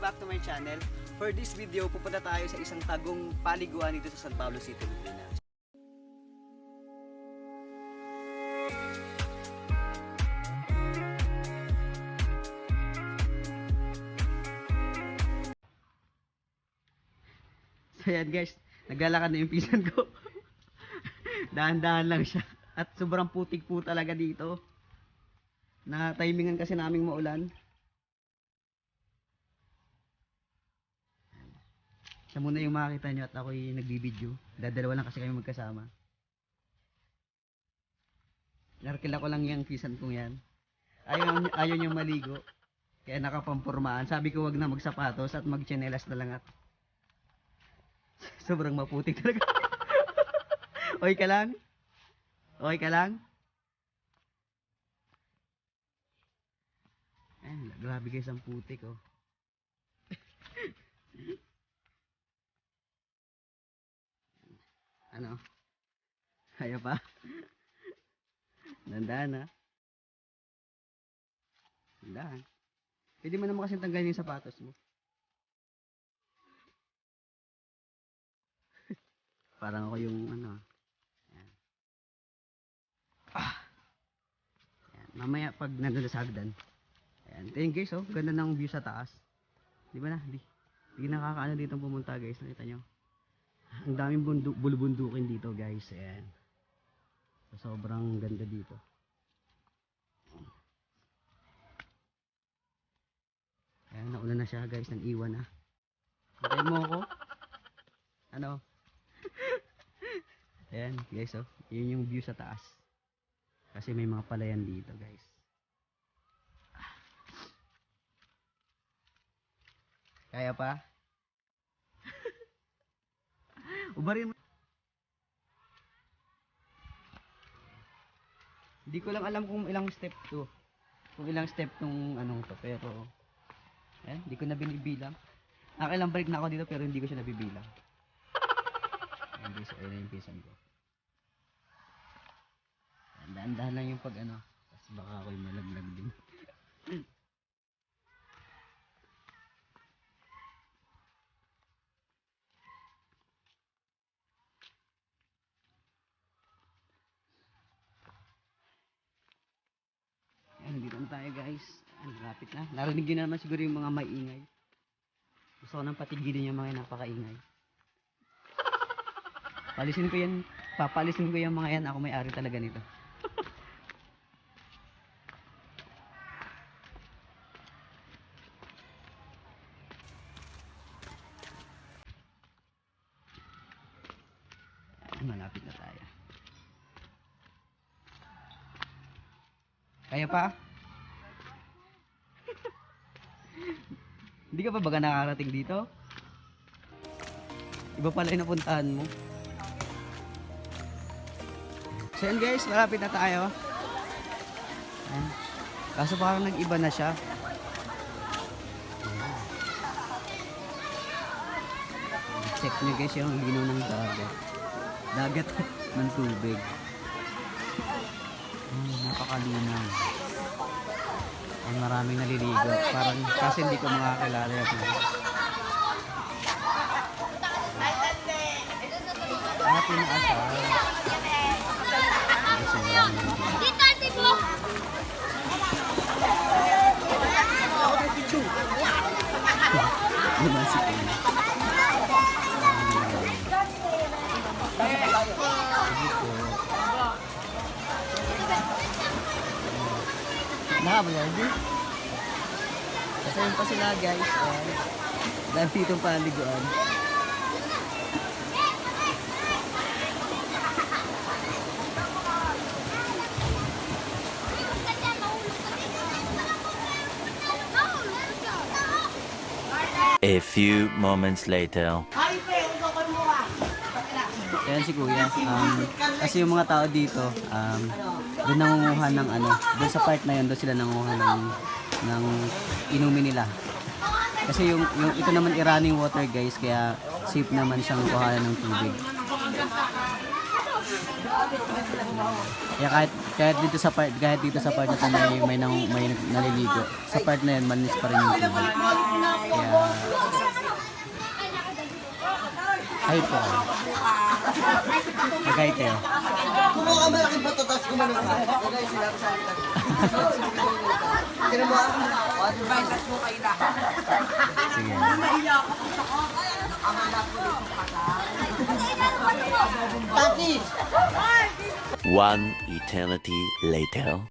back to my channel. For this video, pupunta tayo sa isang tagong paliguan dito sa San Pablo City, Laguna. So yan guys, naglalakad na yung pinsan ko. Dahan-dahan lang siya. At sobrang putik po talaga dito. Na timingan kasi naming maulan. Siya muna yung makakita nyo at ako'y nagbibideo. Dadalawa lang kasi kami magkasama. Narkila ko lang yung pinsan kong yan. Ayaw niyang maligo. Kaya nakapampurmaan. Sabi ko wag na magsapatos at magtsinelas na lang at sobrang maputik talaga. Okay ka lang? Okay ka lang? Ay, grabe guys ang putik oh. Ano? Kaya pa? Dandahan ha? Dandahan. Pwede mo naman kasi tanggalin yung sapatos mo. Parang ako yung ano. Ayan. Ayan. Mamaya pag nandun sa hagdan. Ayan. Ito yung guys oh. Ganda ng view sa taas. Di ba na? Di nakakaano dito pumunta guys. Nakita nyo? Ang daming bulubundukin dito guys. Ayan. So, sobrang ganda dito. Ayan. Nauna na siya guys. Nang iwan na. Okay mo ako? Ano? Ayan guys oh, yun yung view sa taas. Kasi may mga palayan dito guys. Kaya pa? Ubarin mo. Hindi ko lang alam kung ilang step to. Kung ilang step tong anong to. Pero ayan, hindi ko na binibilang. Nakailang break na ako dito pero hindi ko siya nabibilang. Hindi so ayun yung pisan ko. Dahan-dahan lang yung pag ano. Tapos baka ako'y malaglag din. Ayan, dito na tayo guys. Ayan, lapit na. Narinig nyo naman siguro yung mga maingay. Gusto ko nang patigilin yung mga napakaingay. Papalisin ko yung mga yan. Ako may-ari talaga nito. Malapit na tayo. Kaya pa? Hindi ka pa baga nakarating dito? Iba pala yung napuntahan mo. So yun guys, malapit na tayo. Ayan. Kaso parang nag-iba na siya. Check nyo guys yung linaw ng dagat. Dagat ng tubig. Napakalinaw. Ay, maraming naliligo. Parang kasi hindi ko makakilala yan. Atin na asal. Dito, tipo! Lumasik ko. Nakablog. Kasi yun pa sila guys. Dahil ditong paliguan. A few moments later. Ayan si kuya. Kasi yung mga tao dito, doon nangunguha ng ano, doon sa part na yun, doon sila nangunguha ng inumin nila. Kasi yung ito naman running water guys, kaya safe naman siyang kuhanan ng tubig. Kaya kahit dito sa part na to may naliligo. Sa part na yun, malinis pa rin yung tubig. Kaya ay po. Magay kayo. Kumuha ka malaking bato, tapos kumano ka. Kaya sila sa akin. Kaya mo ako. Advice mo kayo lahat. Sige. Tati! One eternity later.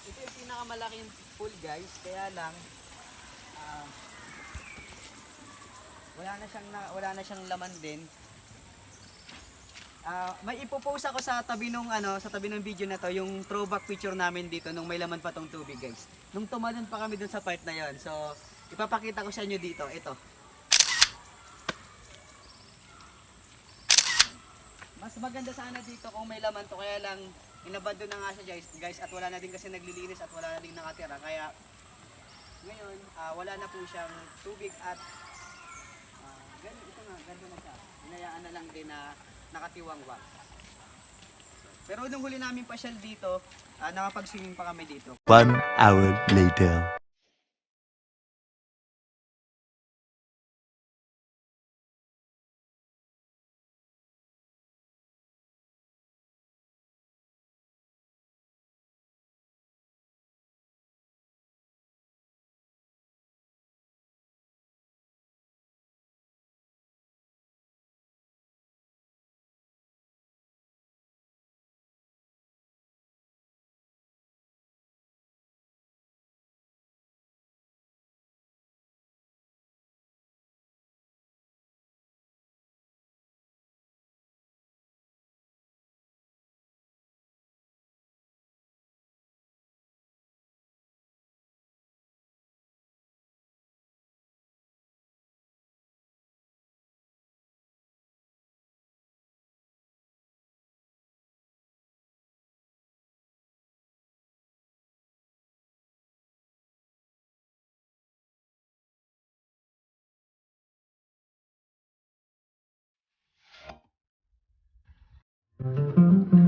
Ito yung pinakamalaking pool guys, kaya lang wala na siyang laman din. May ipopost ako sa tabi ng video na to, yung throwback picture namin dito nung may laman pa tong tubig guys. Nung tumalon pa kami dun sa part na yon. So, ipapakita ko sa inyo dito, ito. Mas maganda sana dito kung may laman to, kaya lang inabandon na nga siya guys at wala na din kasi naglilinis at wala na din nakatira, kaya ngayon wala na po siyang tubig at ito na siya, hinayaan na lang din na nakatiwangwang. Pero nung huli namin pasyal dito, nakapag-swimming pa kami dito. 1 hour later.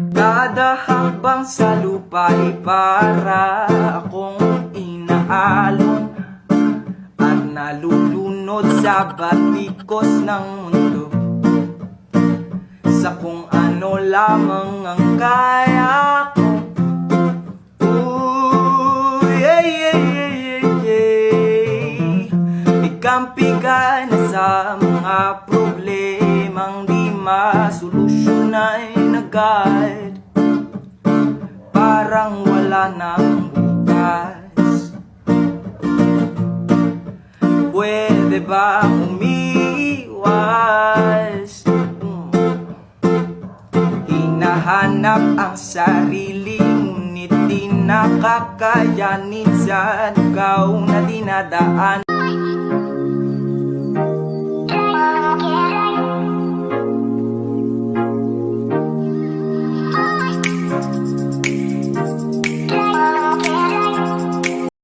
Kada hakbang sa lupa'y para akong inaalon at nalulunod sa batikos ng mundo, sa kung ano lamang ang kaya ko. Ooh, yeah, yeah, yeah, yeah, yeah. Pigang-piga na sa mga problemang di masolusyon ay nagad, parang wala nang bukas. Pwede ba umiwas? Hinahanap ang sarili, ngunit di nakakayanin sa ikaw na dinadaan.